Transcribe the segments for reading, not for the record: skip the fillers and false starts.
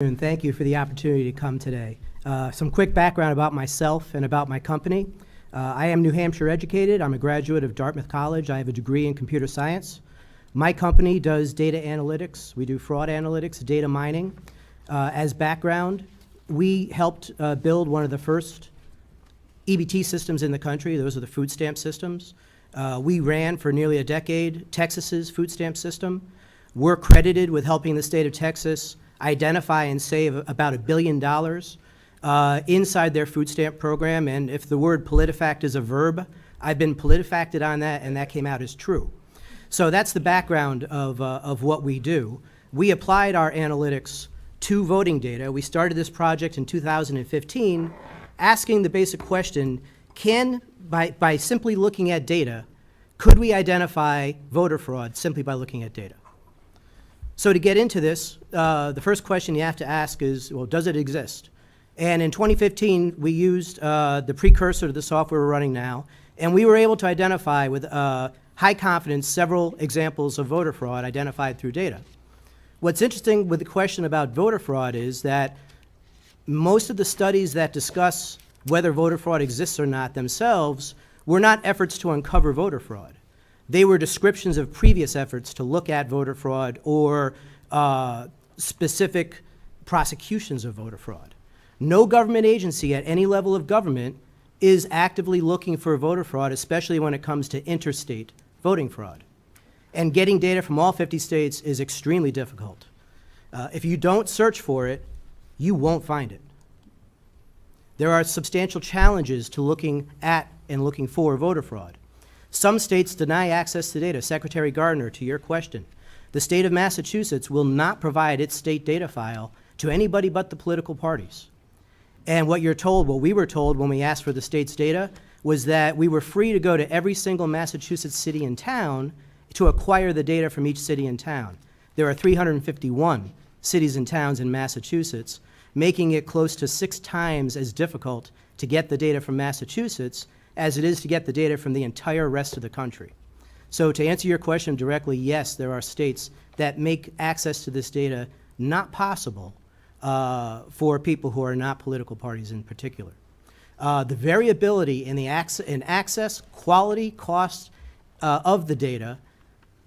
And thank you for the opportunity to come today. Some quick background about myself and about my company. I am New Hampshire educated. I'm a graduate of Dartmouth College. I have a degree in computer science. My company does data analytics. We do fraud analytics, data mining. As background, we helped build one of the first EBT systems in the country. Those are the food stamp systems. We ran for nearly a decade Texas's food stamp system. We're credited with helping the state of Texas identify and save about $1 billion inside their food stamp program. And if the word PolitiFact is a verb, I've been PolitiFacted on that, and that came out as true. So that's the background of what we do. We applied our analytics to voting data. We started this project in 2015, asking the basic question, by simply looking at data, could we identify voter fraud simply by looking at data? So to get into this, the first question you have to ask is, well, does it exist? And in 2015, we used the precursor to the software we're running now, and we were able to identify with high confidence several examples of voter fraud identified through data. What's interesting with the question about voter fraud is that most of the studies that discuss whether voter fraud exists or not themselves were not efforts to uncover voter fraud. They were descriptions of previous efforts to look at voter fraud or specific prosecutions of voter fraud. No government agency at any level of government is actively looking for voter fraud, especially when it comes to interstate voting fraud. And getting data from all 50 states is extremely difficult. If you don't search for it, you won't find it. There are substantial challenges to looking at and looking for voter fraud. Some states deny access to data. Secretary Gardner, to your question, the state of Massachusetts will not provide its state data file to anybody but the political parties. And what you're told, what we were told when we asked for the state's data, was that we were free to go to every single Massachusetts city and town to acquire the data from each city and town. There are 351 cities and towns in Massachusetts, making it close to 6 times as difficult to get the data from Massachusetts as it is to get the data from the entire rest of the country. So to answer your question directly, yes, there are states that make access to this data not possible for people who are not political parties in particular. The variability in access, quality, cost of the data,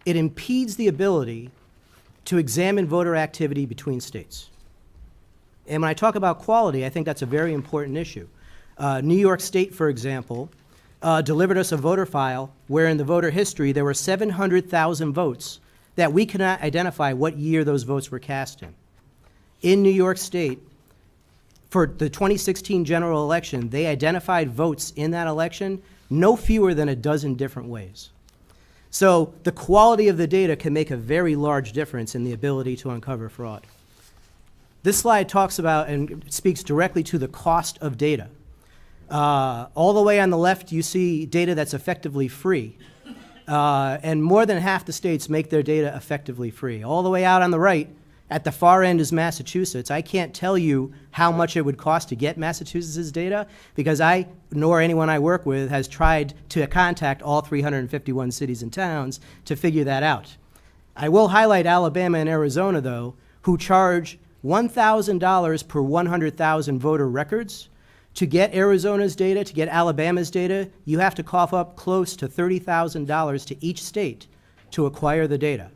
it impedes the ability to examine voter activity between states. And when I talk about quality, I think that's a very important issue. New York State, for example, delivered us a voter file where in the voter history there were 700,000 votes that we cannot identify what year those votes were cast in. In New York State, for the 2016 general election, they identified votes in that election no fewer than a dozen different ways. So the quality of the data can make a very large difference in the ability to uncover fraud. This slide talks about and speaks directly to the cost of data. All the way on the left, you see data that's effectively free. And more than half the states make their data effectively free. All the way out on the right, at the far end is Massachusetts. I can't tell you how much it would cost to get Massachusetts' data because I, nor anyone I work with, has tried to contact all 351 cities and towns to figure that out. I will highlight Alabama and Arizona, though, who charge $1,000 per 100,000 voter records. To get Arizona's data, to get Alabama's data, you have to cough up close to $30,000 to each state to acquire the data.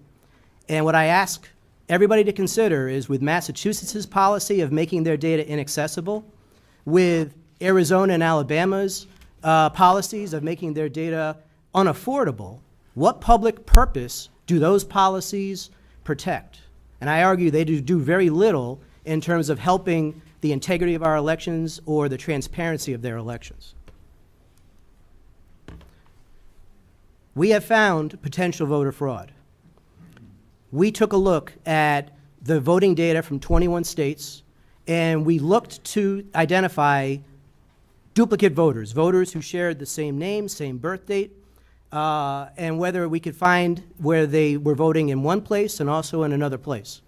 And what I ask everybody to consider is with Massachusetts' policy of making their data inaccessible, with Arizona and Alabama's policies of making their data unaffordable, what public purpose do those policies protect? And I argue they do very little in terms of helping the integrity of our elections or the transparency of their elections. We have found potential voter fraud. We took a look at the voting data from 21 states, and we looked to identify duplicate voters, voters who shared the same name, same birth date, and whether we could find where they were voting in one place and also in another place.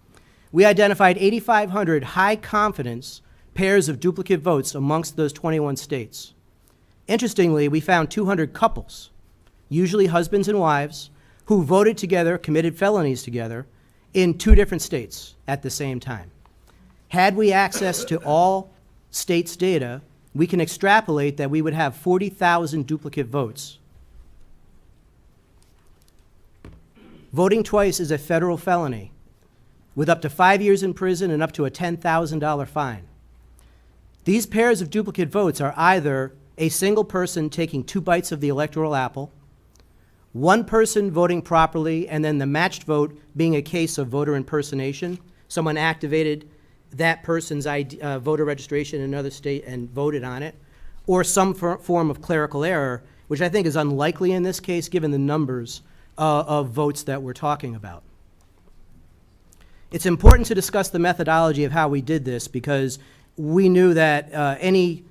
We identified 8,500 high-confidence pairs of duplicate votes amongst those 21 states. Interestingly, we found 200 couples, usually husbands and wives, who voted together, committed felonies together, in 2 different states at the same time. Had we access to all states' data, we can extrapolate that we would have 40,000 duplicate votes. Voting twice is a federal felony with up to 5 years in prison and up to a $10,000 fine. These pairs of duplicate votes are either a single person taking 2 bites of the electoral apple, one person voting properly, and then the matched vote being a case of voter impersonation. Someone activated that person's voter registration in another state and voted on it, or some form of clerical error, which I think is unlikely in this case given the numbers of votes that we're talking about. It's important to discuss the methodology of how we did this because we knew that any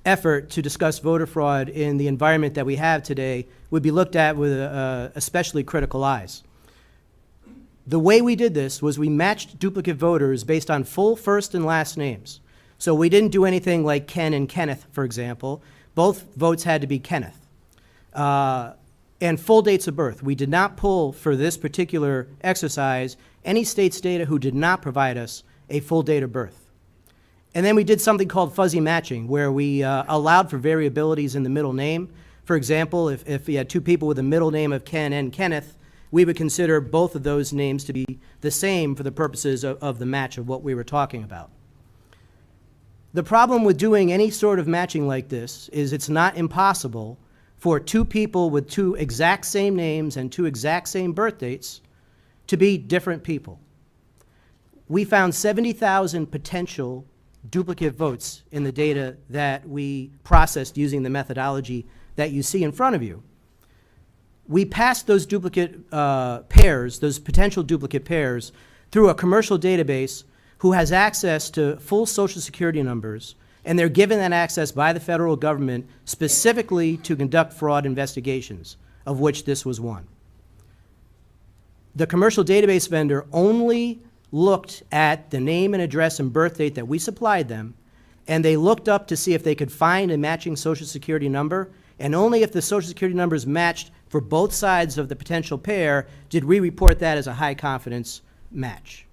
effort to discuss voter fraud in the environment that we have today would be looked at with especially critical eyes. The way we did this was we matched duplicate voters based on full first and last names. So we didn't do anything like Ken and Kenneth, for example. Both votes had to be Kenneth. And full dates of birth. We did not pull, for this particular exercise, any state's data who did not provide us a full date of birth. And then we did something called fuzzy matching, where we allowed for variabilities in the middle name. For example, if we had 2 people with a middle name of Ken and Kenneth, we would consider both of those names to be the same for the purposes of the match of what we were talking about. The problem with doing any sort of matching like this is it's not impossible for 2 people with 2 exact same names and 2 exact same birth dates to be different people. We found 70,000 potential duplicate votes in the data that we processed using the methodology that you see in front of you. We passed those duplicate pairs, those potential duplicate pairs, through a commercial database who has access to full Social Security numbers, and they're given that access by the federal government specifically to conduct fraud investigations, of which this was one. The commercial database vendor only looked at the name and address and birth date that we supplied them, and they looked up to see if they could find a matching Social Security number, and only if the Social Security numbers matched for both sides of the potential pair did we report that as a high confidence match.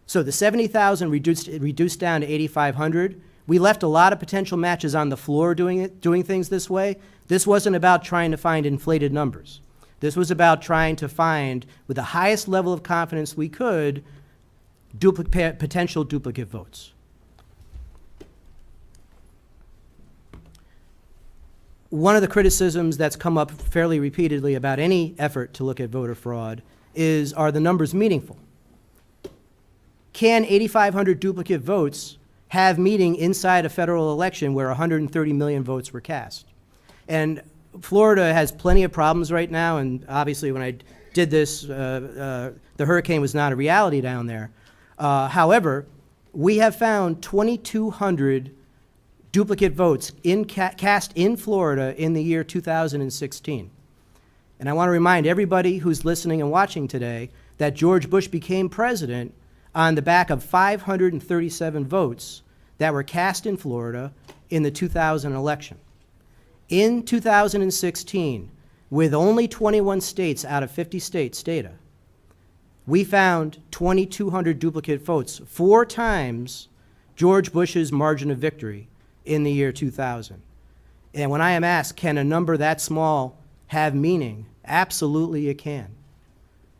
So the 70,000 reduced down to 8,500. We left a lot of potential matches on the floor doing things this way. This wasn't about trying to find inflated numbers. This was about trying to find, with the highest level of confidence we could, potential duplicate votes. One of the criticisms that's come up fairly repeatedly about any effort to look at voter fraud is, are the numbers meaningful? Can 8,500 duplicate votes have meaning inside a federal election where 130 million votes were cast? And Florida has plenty of problems right now, and obviously when I did this, the hurricane was not a reality down there. However, we have found 2,200 duplicate votes cast in Florida in the year 2016. And I want to remind everybody who's listening and watching today that George Bush became president on the back of 537 votes that were cast in Florida in the 2000 election. In 2016, with only 21 states out of 50 states data, we found 2,200 duplicate votes, 4 times George Bush's margin of victory in the year 2000. And when I am asked, can a number that small have meaning? Absolutely it can.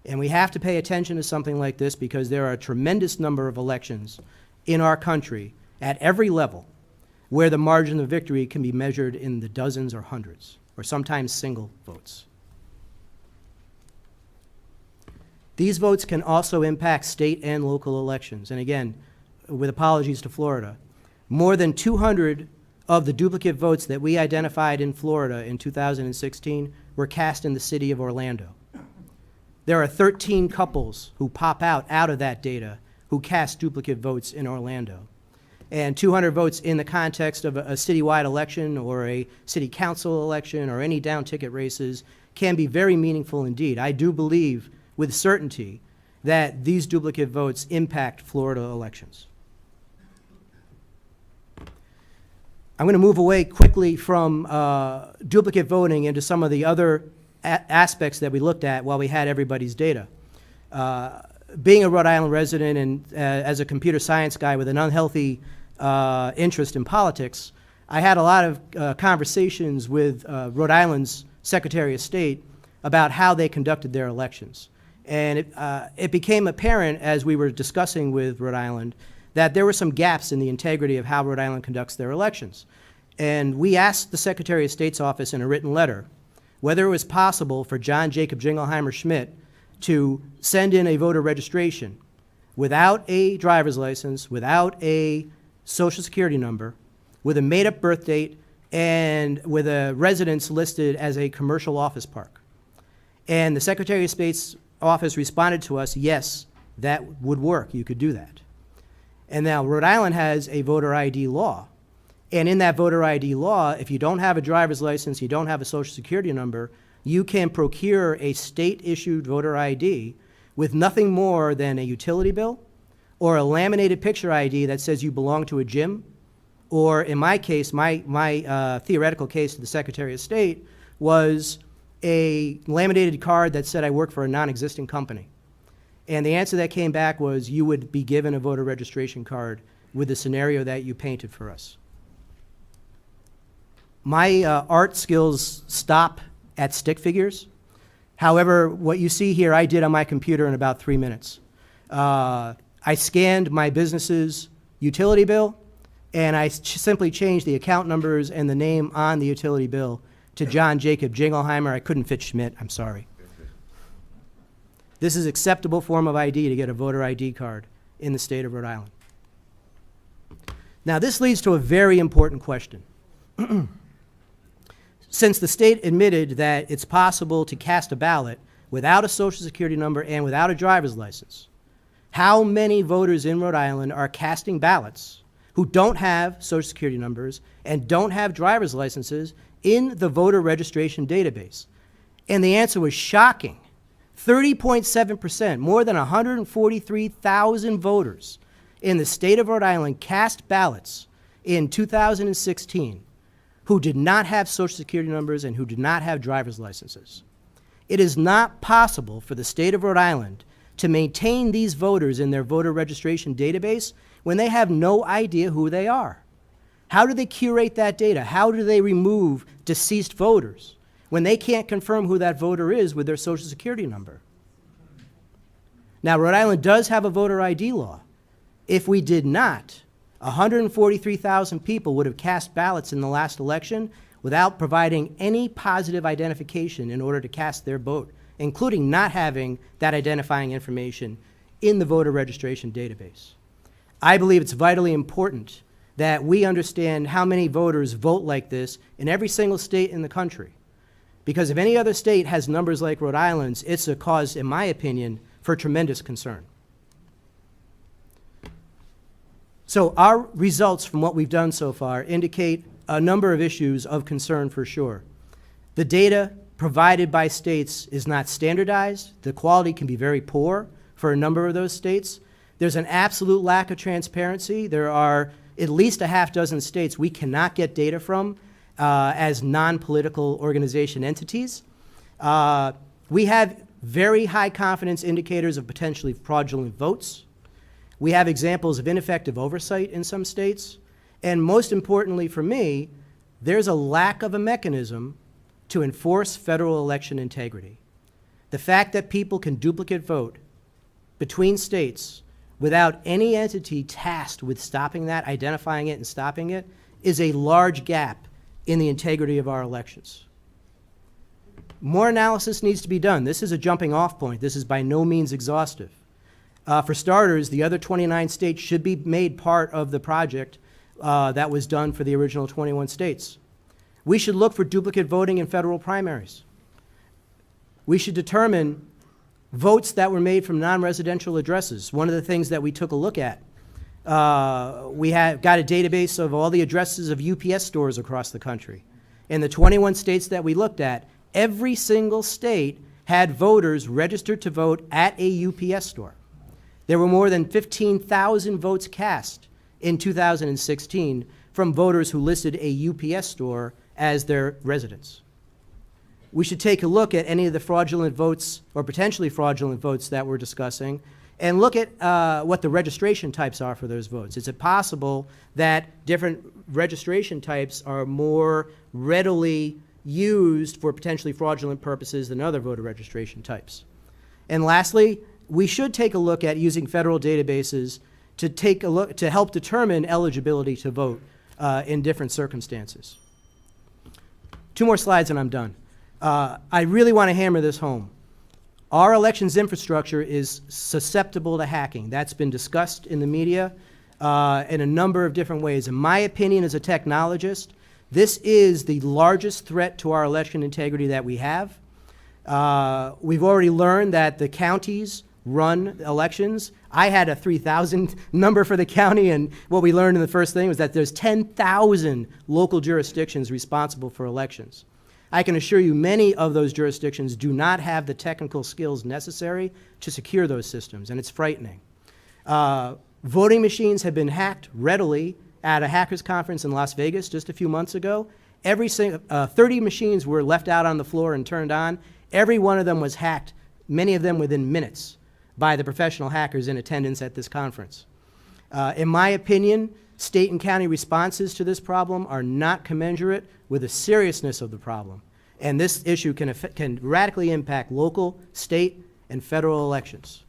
And we have to pay attention to something like this because there are a tremendous number of elections in our country at every level where the margin of victory can be measured in the dozens or hundreds, or sometimes single votes. These votes can also impact state and local elections. And again, with apologies to Florida, more than 200 of the duplicate votes that we identified in Florida in 2016 were cast in the city of Orlando. There are 13 couples who pop out of that data who cast duplicate votes in Orlando. And 200 votes in the context of a citywide election or a city council election or any down ticket races can be very meaningful indeed. I do believe with certainty that these duplicate votes impact Florida elections. I'm going to move away quickly from duplicate voting into some of the other aspects that we looked at while we had everybody's data. being a Rhode Island resident and as a computer science guy with an unhealthy interest in politics, I had a lot of conversations with Rhode Island's Secretary of State about how they conducted their elections. And it became apparent as we were discussing with Rhode Island that there were some gaps in the integrity of how Rhode Island conducts their elections. And we asked the Secretary of State's office in a written letter whether it was possible for John Jacob Jingleheimer Schmidt to send in a voter registration without a driver's license, without a social security number, with a made-up birth date, and with a residence listed as a commercial office park. And the Secretary of State's office responded to us, yes, that would work, you could do that. And now Rhode Island has a voter ID law. And in that voter ID law, if you don't have a driver's license, you don't have a social security number, you can procure a state-issued voter ID with nothing more than a utility bill or a laminated picture ID that says you belong to a gym, or in my case, my theoretical case to the Secretary of State was a laminated card that said I work for a non-existing company. And the answer that came back was you would be given a voter registration card with the scenario that you painted for us. My art skills stop at stick figures. However, what you see here, I did on my computer in about 3 minutes. I scanned my business's utility bill, and I simply changed the account numbers and the name on the utility bill to John Jacob Jingleheimer. I couldn't fit Schmidt, I'm sorry. This is acceptable form of ID to get a voter ID card in the state of Rhode Island. Now, this leads to a very important question. Since the state admitted that it's possible to cast a ballot without a social security number and without a driver's license, how many voters in Rhode Island are casting ballots who don't have social security numbers and don't have driver's licenses in the voter registration database? And the answer was shocking. 30.7%, more than 143,000 voters in the state of Rhode Island cast ballots in 2016 who did not have social security numbers and who did not have driver's licenses. It is not possible for the state of Rhode Island to maintain these voters in their voter registration database when they have no idea who they are. How do they curate that data? How do they remove deceased voters when they can't confirm who that voter is with their social security number? Now, Rhode Island does have a voter ID law. If we did not, 143,000 people would have cast ballots in the last election without providing any positive identification in order to cast their vote, including not having that identifying information in the voter registration database. I believe it's vitally important that we understand how many voters vote like this in every single state in the country. Because if any other state has numbers like Rhode Island's, it's a cause, in my opinion, for tremendous concern. So our results from what we've done so far indicate a number of issues of concern for sure. The data provided by states is not standardized. The quality can be very poor for a number of those states. There's an absolute lack of transparency. There are at least a half dozen states we cannot get data from as non-political organization entities. We have very high confidence indicators of potentially fraudulent votes. We have examples of ineffective oversight in some states. And most importantly for me, there's a lack of a mechanism to enforce federal election integrity. The fact that people can duplicate vote between states without any entity tasked with stopping that, identifying it and stopping it, is a large gap in the integrity of our elections. More analysis needs to be done. This is a jumping off point. This is by no means exhaustive. For starters, the other 29 states should be made part of the project that was done for the original 21 states. We should look for duplicate voting in federal primaries. We should determine votes that were made from non-residential addresses. One of the things that we took a look at, we got a database of all the addresses of UPS stores across the country. In the 21 states that we looked at, every single state had voters registered to vote at a UPS store. There were more than 15,000 votes cast in 2016 from voters who listed a UPS store as their residence. We should take a look at any of the fraudulent votes or potentially fraudulent votes that we're discussing and look at what the registration types are for those votes. Is it possible that different registration types are more readily used for potentially fraudulent purposes than other voter registration types? And lastly, we should take a look at using federal databases to help determine eligibility to vote in different circumstances. 2 more slides and I'm done. I really want to hammer this home. Our elections infrastructure is susceptible to hacking. That's been discussed in the media in a number of different ways. In my opinion as a technologist, this is the largest threat to our election integrity that we have. We've already learned that the counties run elections. I had a 3,000 number for the county, and what we learned in the first thing was that there's 10,000 local jurisdictions responsible for elections. I can assure you many of those jurisdictions do not have the technical skills necessary to secure those systems, and it's frightening. Voting machines have been hacked readily at a hackers conference in Las Vegas just a few months ago. 30 machines were left out on the floor and turned on. Every one of them was hacked, many of them within minutes, by the professional hackers in attendance at this conference. In my opinion, state and county responses to this problem are not commensurate with the seriousness of the problem. And this issue can radically impact local, state, and federal elections.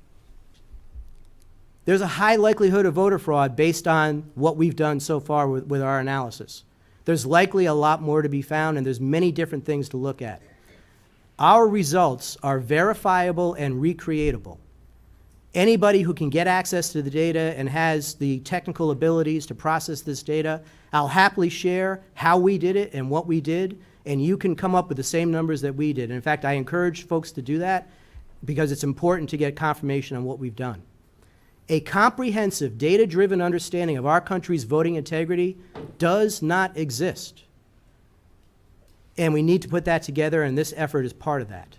There's a high likelihood of voter fraud based on what we've done so far with our analysis. There's likely a lot more to be found, and there's many different things to look at. Our results are verifiable and recreatable. Anybody who can get access to the data and has the technical abilities to process this data, I'll happily share how we did it and what we did, and you can come up with the same numbers that we did. And in fact, I encourage folks to do that because it's important to get confirmation on what we've done. A comprehensive, data-driven understanding of our country's voting integrity does not exist. And we need to put that together, and this effort is part of that.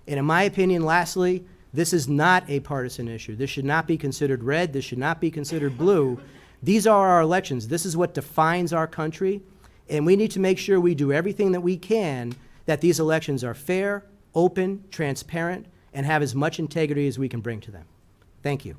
And in my opinion, lastly, this is not a partisan issue. This should not be considered red. This should not be considered blue. These are our elections. This is what defines our country. And we need to make sure we do everything that we can that these elections are fair, open, transparent, and have as much integrity as we can bring to them. Thank you.